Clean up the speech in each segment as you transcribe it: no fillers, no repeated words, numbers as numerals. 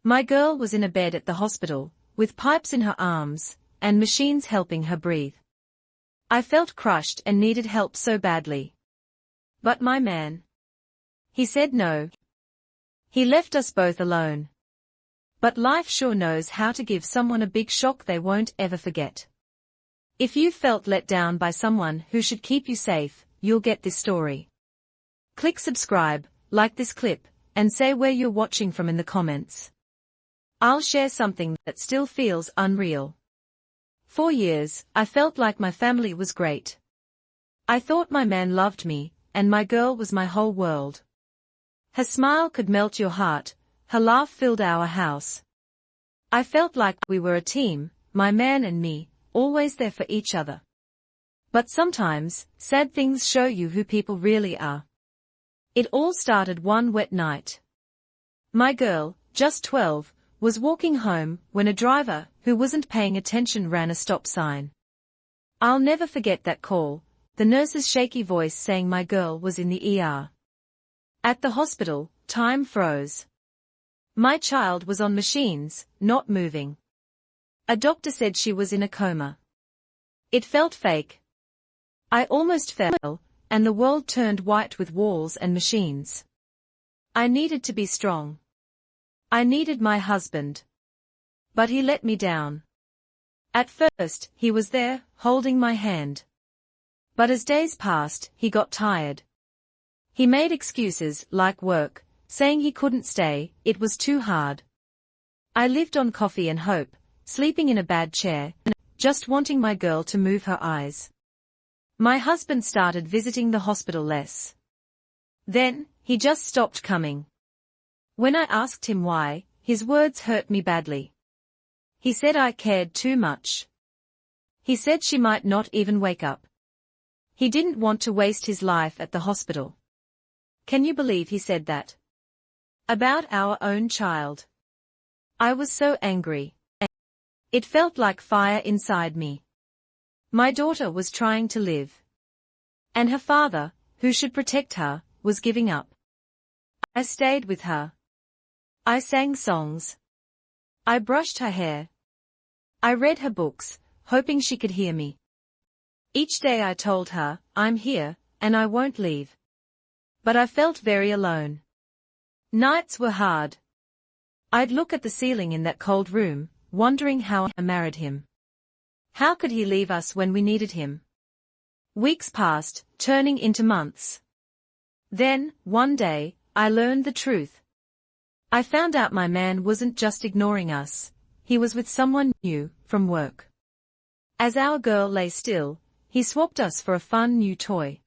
My girl was in a bed at the hospital, with pipes in her arms, and machines helping her breathe. I felt crushed and needed help so badly. But my man. He said no. He left us both alone. But life sure knows how to give someone a big shock they won't ever forget. If you felt let down by someone who should keep you safe, you'll get this story. Click subscribe, like this clip, and say where you're watching from in the comments. I'll share something that still feels unreal. For years, I felt like my family was great. I thought my man loved me, and my girl was my whole world. Her smile could melt your heart, her laugh filled our house. I felt like we were a team, my man and me, always there for each other. But sometimes, sad things show you who people really are. It all started one wet night. My girl, just 12, was walking home when a driver who wasn't paying attention ran a stop sign. I'll never forget that call, the nurse's shaky voice saying my girl was in the ER. At the hospital, time froze. My child was on machines, not moving. A doctor said she was in a coma. It felt fake. I almost fell, and the world turned white with walls and machines. I needed to be strong. I needed my husband. But he let me down. At first, he was there, holding my hand. But as days passed, he got tired. He made excuses, like work, saying he couldn't stay, it was too hard. I lived on coffee and hope, sleeping in a bad chair, just wanting my girl to move her eyes. My husband started visiting the hospital less. Then, he just stopped coming. When I asked him why, his words hurt me badly. He said I cared too much. He said she might not even wake up. He didn't want to waste his life at the hospital. Can you believe he said that? About our own child. I was so angry. It felt like fire inside me. My daughter was trying to live. And her father, who should protect her, was giving up. I stayed with her. I sang songs. I brushed her hair. I read her books, hoping she could hear me. Each day I told her, I'm here, and I won't leave. But I felt very alone. Nights were hard. I'd look at the ceiling in that cold room, wondering how I married him. How could he leave us when we needed him? Weeks passed, turning into months. Then, one day, I learned the truth. I found out my man wasn't just ignoring us, he was with someone new, from work. As our girl lay still, he swapped us for a fun new toy.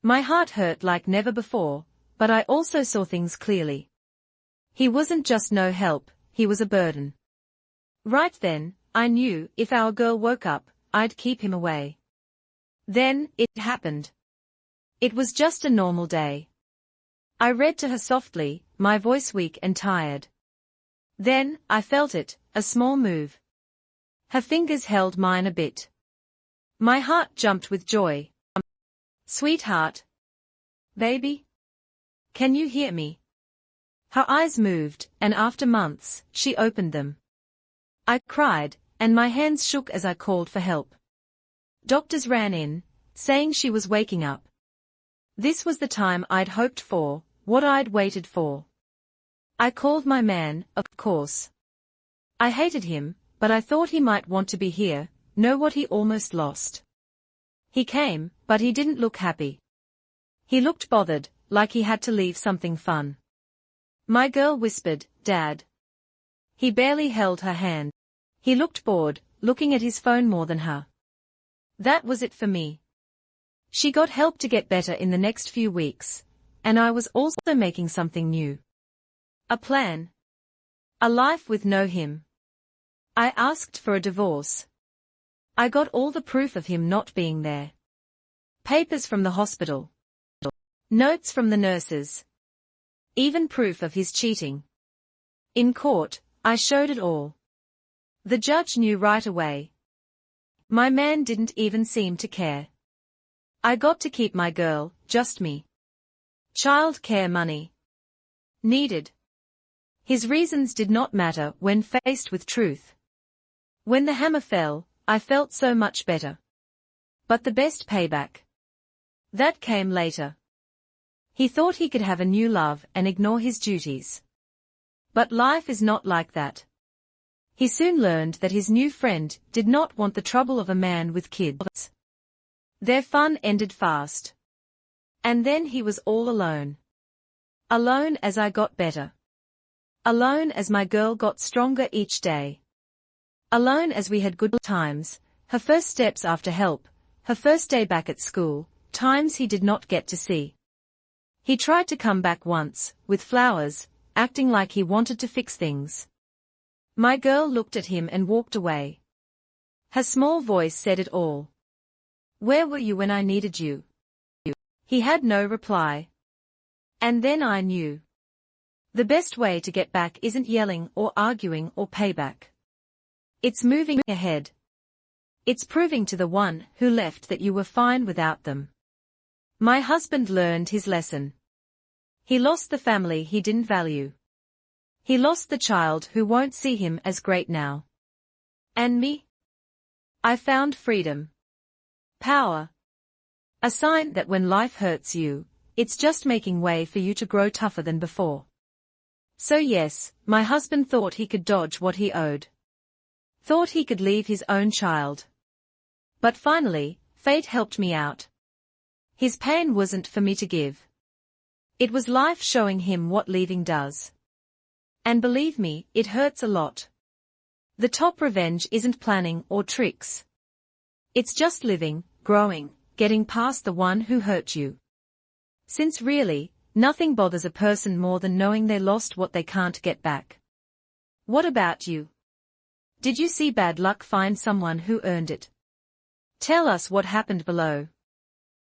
My heart hurt like never before, but I also saw things clearly. He wasn't just no help, he was a burden. Right then, I knew if our girl woke up, I'd keep him away. Then, it happened. It was just a normal day. I read to her softly, my voice weak and tired. Then, I felt it, a small move. Her fingers held mine a bit. My heart jumped with joy. Sweetheart. Baby? Can you hear me? Her eyes moved, and after months, she opened them. I cried, and my hands shook as I called for help. Doctors ran in, saying she was waking up. This was the time I'd hoped for, what I'd waited for. I called my man, of course. I hated him, but I thought he might want to be here, know what he almost lost. He came, but he didn't look happy. He looked bothered, like he had to leave something fun. My girl whispered, Dad. He barely held her hand. He looked bored, looking at his phone more than her. That was it for me. She got help to get better in the next few weeks, and I was also making something new. A plan. A life with no him. I asked for a divorce. I got all the proof of him not being there. Papers from the hospital. Notes from the nurses. Even proof of his cheating. In court, I showed it all. The judge knew right away. My man didn't even seem to care. I got to keep my girl, just me. Child care money. Needed. His reasons did not matter when faced with truth. When the hammer fell, I felt so much better. But the best payback? That came later. He thought he could have a new love and ignore his duties. But life is not like that. He soon learned that his new friend did not want the trouble of a man with kids. Their fun ended fast. And then he was all alone. Alone as I got better. Alone as my girl got stronger each day. Alone as we had good times, her first steps after help, her first day back at school, times he did not get to see. He tried to come back once, with flowers, acting like he wanted to fix things. My girl looked at him and walked away. Her small voice said it all. Where were you when I needed you? He had no reply. And then I knew. The best way to get back isn't yelling or arguing or payback. It's moving ahead. It's proving to the one who left that you were fine without them. My husband learned his lesson. He lost the family he didn't value. He lost the child who won't see him as great now. And me? I found freedom. Power. A sign that when life hurts you, it's just making way for you to grow tougher than before. So yes, my husband thought he could dodge what he owed. Thought he could leave his own child. But finally, fate helped me out. His pain wasn't for me to give. It was life showing him what leaving does. And believe me, it hurts a lot. The top revenge isn't planning or tricks. It's just living, growing, getting past the one who hurt you. Since really, nothing bothers a person more than knowing they lost what they can't get back. What about you? Did you see bad luck find someone who earned it? Tell us what happened below.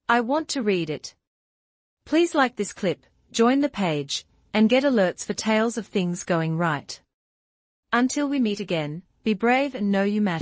I want to read it. Please like this clip, join the page, and get alerts for tales of things going right. Until we meet again, be brave and know you matter.